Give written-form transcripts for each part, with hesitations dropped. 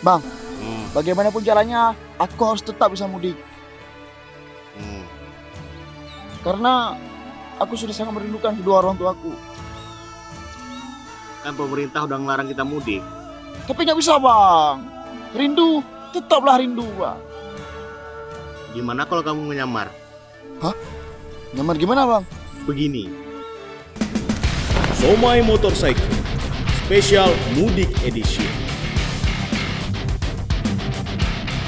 Bang, Hmm. bagaimanapun caranya, aku harus tetap bisa mudik. Hmm. Karena aku sudah sangat merindukan kedua orang tuaku. Kan pemerintah udah ngelarang kita mudik. Tapi nggak bisa, Bang. Rindu, tetaplah rindu, Bang. Gimana kalau kamu menyamar? Nyamar gimana, Bang? Begini, Somai Motorcycle Special Mudik Edition.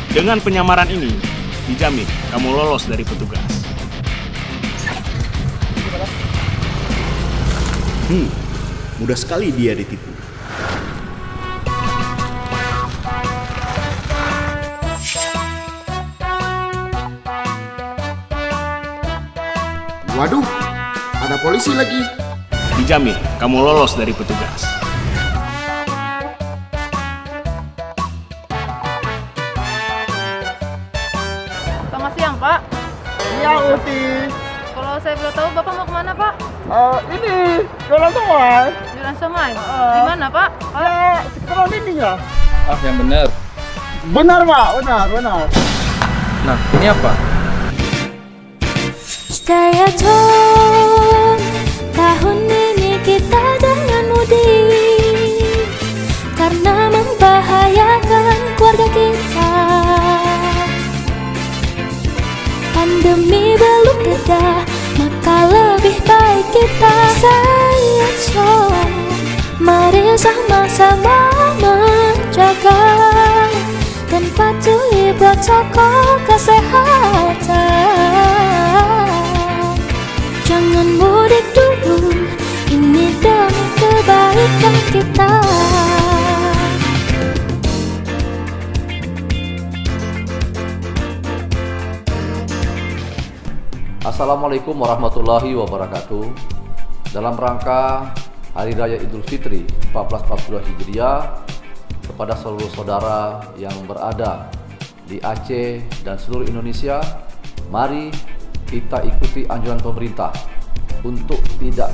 Dengan penyamaran ini, dijamin kamu lolos dari petugas. Mudah sekali dia ditipu. Waduh, ada polisi lagi. Dijamin kamu lolos dari petugas. Selamat siang, Pak. Iya, Uti. Kalau saya boleh tahu, Bapak mau kemana, Pak? Ini, jualan somai. Jualan somai. Di mana, Pak? Ya, sekitaran ini ya. Ah, yang benar. Benar, Pak. Benar. Nah, ini apa? Stay at home. Tahun ini kita jangan mudik karena membahayakan keluarga kita. Pandemi belum reda, maka lebih baik kita stay at home. Mari sama-sama menjaga dan patuhi protokol kesehatan. Jangan mudik dulu, ini demi kebaikan kita. Assalamualaikum warahmatullahi wabarakatuh. Dalam rangka Hari Raya Idul Fitri 1442 Hijriah, kepada seluruh saudara yang berada di Aceh dan seluruh Indonesia, mari kita ikuti anjuran pemerintah untuk tidak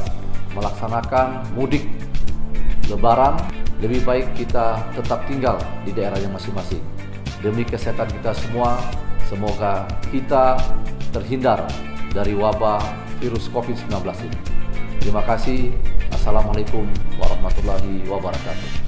melaksanakan mudik Lebaran. Lebih baik kita tetap tinggal di daerahnya masing-masing. Demi kesehatan kita semua, semoga kita terhindar dari wabah virus COVID-19 ini. Terima kasih. Assalamualaikum warahmatullahi wabarakatuh.